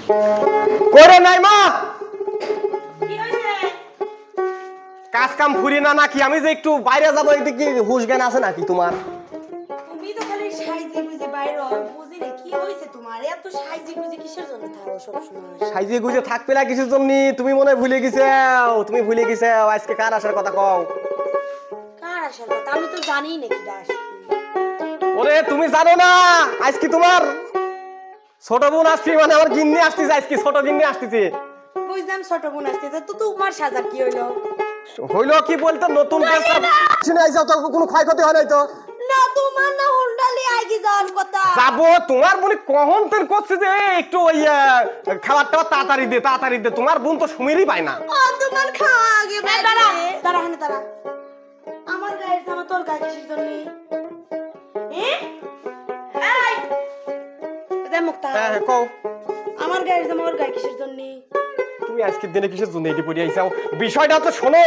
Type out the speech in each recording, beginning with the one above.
করে নাই মা কাজ কাম ফুরি না নাকি আমি যে একটু বাইরে যাবো এদিকে হুশ জ্ঞান আছে নাকি তোমার তুমি তো খালি সাইজে গুজে বাইরে বুঝি না কি হইছে তোমার এত সাইজে গুজে কিসের জন্য থাকো সব সময় সাইজে গুজে থাকবে না কিসের জন্য তুমি মনে ভুলে গেছো আজকে কার আসার কথা কও কার আসার কথা আমি তো জানি না কি দাস ওরে তুমি জানো না আজকে তোমার ছোট বোন আসছে মানে আমার গিন্নি আসতেছে আজকে ছোট গিন্নি আসতেছে বুঝলাম ছোট বোন আসতেছে তো তোমার সাজা কি হইলো কি বলতো নতুন শুনে আইছো তো কোনো ক্ষয়ক্ষতি হয় নাই তো না তোমার না হুন্ডালি আইগি যাওয়ার কথা যাবো তোমার বলি কখন তোর করছে যে একটু ওই খাবারটা তাড়াতাড়ি দে তোমার বোন তো সুমিরই পায় না তোমার খাওয়া আগে দাঁড়া আমার গায়ের জামা তোর গায়ে কিসের জন্য মুক্তা হ্যাঁ কও আমার গায়ের জামা ওর গায়ে কিসের জন্য তুমি আজকের দিনে কিসের জন্য এটি পড়ে আইছাও বিষয়টা তো শোনো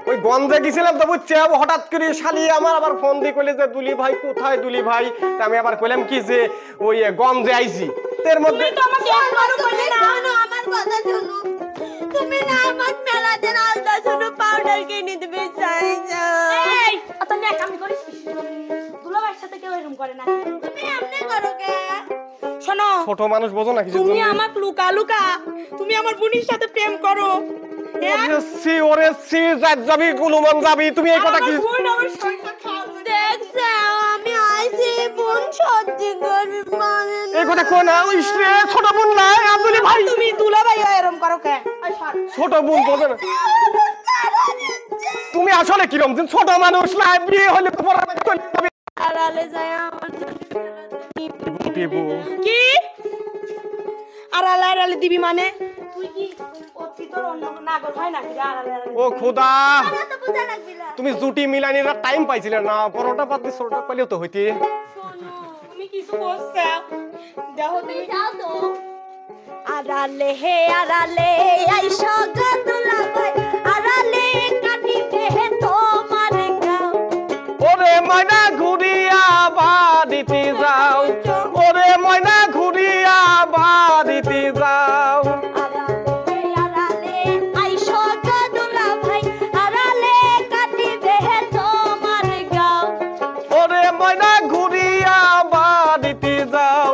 ওই গঞ্জে গেছিলাম তো বুঝছে হঠাৎ করে শালি আমার আবার ফোন দিয়ে কইলে যে দুলি ভাই কোথায় দুলি ভাই আমি আবার কইলাম কি যে ওই গঞ্জে আইছি এর মধ্যে তুমি তো আমাকে একবারও কইলে না আমার কথা শোনো তুমি না আমার মেলা দিন আলতা শুনো পাউডার কিনে দিবে চাইছো এই অত নেক আমি করিস দুলাভাইয়ের সাথে কেউ এরকম করে না তুমি এমনি করো কে শোনো ছোট মানুষ বোঝো না কিছু তুমি আমাকে লুকা তুমি আমার বোনের সাথে প্রেম করো ওরে সি যাবি গুলুমান যাবি তুমি এই কথা কি বোন আমার শরীরটা খাও দেখছো আমি আইছি বোন সত্যি করবি মানে এই কথা কই না ওই ছোট বোন না আব্দুলি ভাই তুমি দুলাভাই এরকম করো কে ছোট বোন বোঝো না তুমি আসলে কি রকম ছোট মানুষ না বিয়ে হলে তোমার আড়ালে যায় আমার কি আড়ালে দিবি মানে তুই কি অতি তোর অন্য নাগর হয় না কি আড়ালে ও খোদা তো বুঝা লাগবি না তুমি জুটি মিলানির টাইম পাইছিলে না পরোটা পাতি সোটা পাইলেও তো হইতি শোনো তুমি কিছু বলছো দেখো তুমি যাও তো আড়ালে আইসো গো দুলাভাই আড়ালে কাটিবে তোমার গাও ওরে ময়না ঘুরিয়া বাড়িতে যাও ওরে ময়না ঘুরিয়া বাড়িতে যাও আড়ালে আইসো গো দুলাভাই আড়ালে কাটিবে তোমার গাও ওরে ময়না ঘুরিয়া বাড়িতে যাও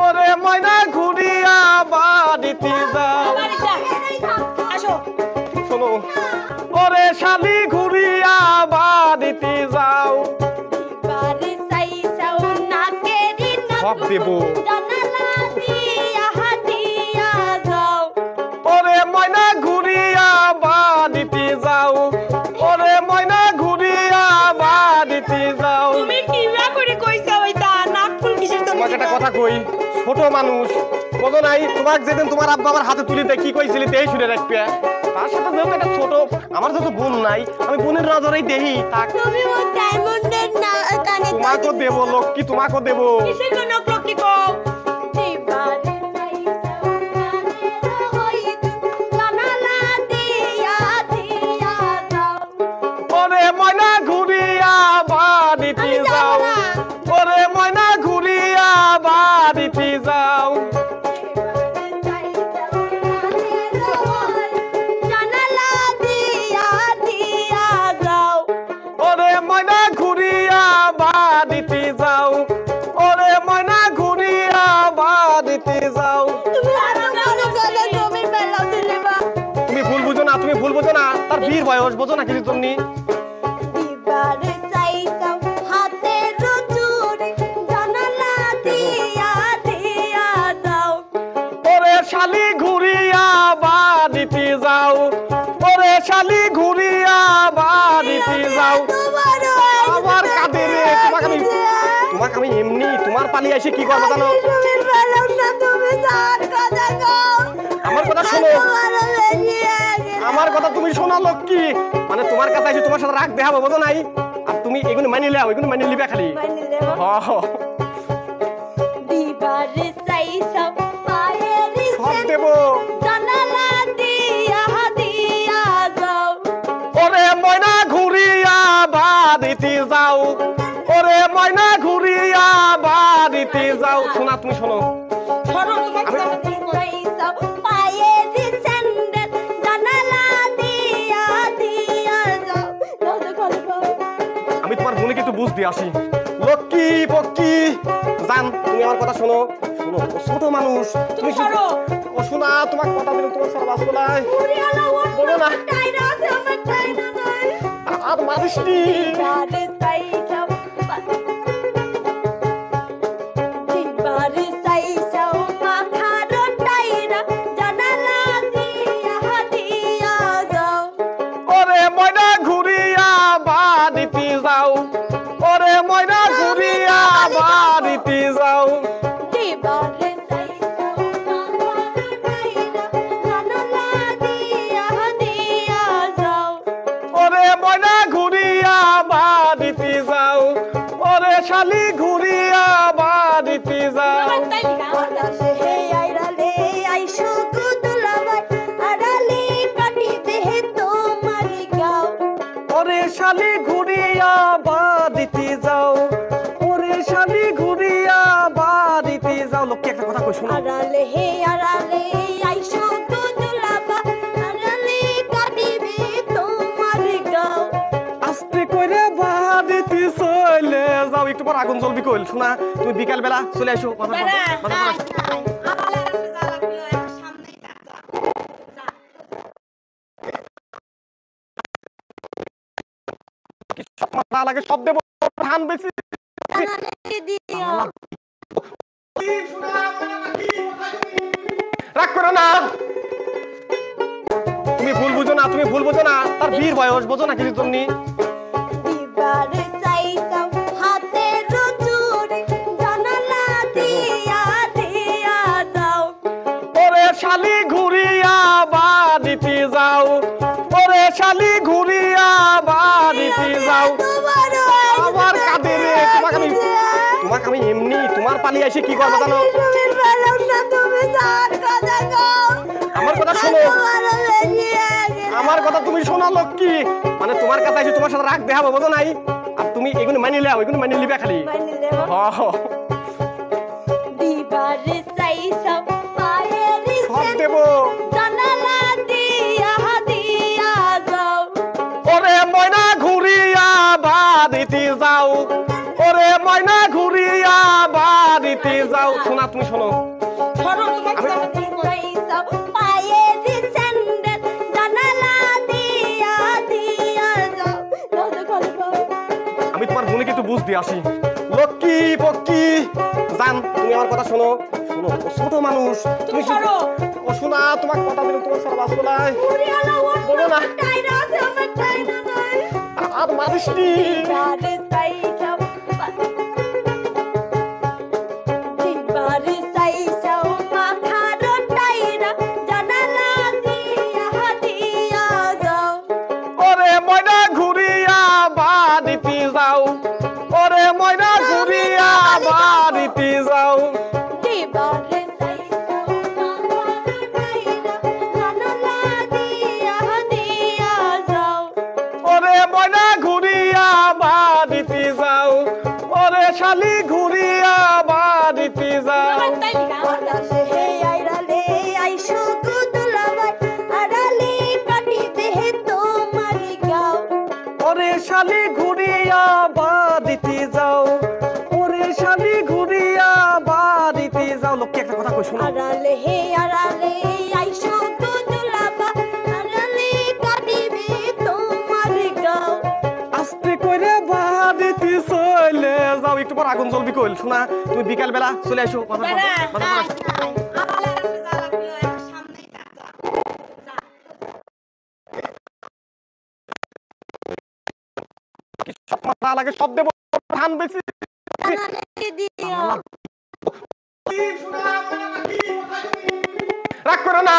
ওরে ময়না ঘুরিয়া বাড়িতে যাও আসো শোনো ওরে শালি ঘুরিয়া বাড়িতে যাও বাড়ি চাইছাও না কেরি না সব দেব জানালা দিয়া যাও ওরে ময়না ঘুরিয়া বাড়িতে যাও ওরে ময়না ঘুরিয়া বাড়িতে যাও তুমি কিবা করে কইছো ওইটা নাক ফুল কিসের জন্য তোমাকে একটা কথা কই ছোট মানুষ বোঝো নাই তোমাকে যেদিন তোমার আব্বা আমার হাতে তুলি দেয় কি কইছিলি তেই শুনে রাখবে তার সাথে যেহেতু একটা ছোট আমার যত বোন নাই আমি বোনের নজরেই দেহি তাক তুমি ও ডায়মন্ডের না কানে তোমাকে দেব লক্ষ্মী তোমাকে দেব কিসের জন্য লক্ষ্মী কও দিবারে চাইছাও গানের হই জানালা দিয়া যাও ওরে ময়না ঘুরিয়া বাড়িতে যাও ওরে ময়না ঘুরিয়া বাড়িতে যাও জানালা দিয়া যাও ওরে ময়না ঘুরিয়া বাড়িতে যাও ওরে ময়না ঘুরিয়া বাড়িতে যাও তুমি আমার গানে চলে তুমি মেলা দিলিবা তুমি ভুল বুঝো না তার বীর বয়স বোঝো না কিছু জন্য দিবারে চাইছাও হাতে রুচুরি জানালা দিয়া যাও ওরে শালি ঘুরিয়া বাড়িতে যাও ওরে শালি ঘুরিয়া বাড়িতে যাও আমার কাঁদে রে তোমাকে আমি এমনি তোমার পালি এসে কি করবো জানো আমার কথা শোনো আমার কথা তুমি শোনা লক্ষ্মী মানে তোমার কাছে এসে তোমার সাথে রাগ দেখাবো বোঝো নাই আর তুমি এগুলো মানি লেও এগুলো মানি লিবে খালি দিবারে চাইছাও পায়েরি সব দেবো জানালা দিয়া যাও ওরে ময়না ঘুরিয়া বাড়িতে যাও ওরে ময়না ঘুরিয়া বাড়িতে যাও শোনা তুমি শোনো শোনো তোমাকে চাইছাও আসি লক্ষ্মী পক্কি জান তুমি আমার কথা শোনো শোনো ছোট মানুষ তুমি সরো ও শোনা তোমার কথা দিলাম তোমার সারা বাস বলাই বলো না টাইনা আছে আমার টাইনা নাই আর মারিসনি বারে সাইসা বারে সাইসা মাথার টাইনা জানালা দিয়া দিয়া যাও ওরে ময়না ঘুরিয়া বাড়িতে যাও ওরে ময়না ঘুরিয়া বাড়িতে যাও বারে সাইসা মাথার টাইনা জানালা দিয়া দিয়া যাও ওরে ময়না ঘুরিয়া বাড়িতে যাও ওরে শালি ঘুরিয়া বাড়িতে যাও ওরে শালি ঘুরিয়া বাড়িতে যাও ওরে শালি ঘুরিয়া বাড়িতে যাও লোককে একটা কথা কই শোনো আস্তে কইরে বাড়িতে চলে যাও একটু পর আগুন জ্বলবি কইল শোনা তুমি বিকাল বেলা চলে আসো মাথা লাগে সব দেব ধান বেশি রাগ করো না তুমি ভুল বুঝো না তুমি ভুল বুঝো না তার বীর বয়স বোঝো না কিছু তুমি ওরে শালি ঘুরিয়া বাড়িতে যাও ওরে শালি ঘুরিয়া বাড়িতে যাও আমার কাঁদে রে তোমাকে আমি এমনি তোমার পালিয়ে এসে কি করবো জানো আমার কথা শোনো আমার কথা তুমি শোনা লক্ষ্মী মানে তোমার কাছে এসে তোমার সাথে রাগ দেখাবো বোঝো নাই আর তুমি এগুলো মানিয়ে লেও এগুলো মানিয়ে লিবে খালি সব দেবো ওরে ময়না ঘুরিয়া বাড়িতে যাও ওরে ময়না ঘুরিয়া বাড়িতে যাও শোনা তুমি শোনো আমি তোমার বোনকে একটু বুঝ দিয়ে আসি লক্ষ্মী পক্কি জান তুমি আমার কথা শোনো শোনো ছোট মানুষ তুমি ও শোনা তোমার কথা দিলাম তোমার সারা বাস বলাই বলো না আর মারিসনি ওরে ময়না ঘুরিয়া বাড়িতে যাও ওরে ময়না ঘুরিয়া বাড়িতে যাও ওরে ময়না ঘুরিয়া বাড়িতে যাও ওরে শালি ঘুরিয়া বাড়িতে যাও ওরে শালি ঘুরিয়া বাড়িতে যাও ওরে শালি ঘুরিয়া বাড়িতে যাও লোককে একটা কথা কই শোনো আস্তে কইরে বাড়িতে চলে যাও একটু পর আগুন জ্বলবি কইল শোনা তুমি বিকাল বেলা চলে আসো মাথা লাগে সব দেব ধান বেশি রাগ করো না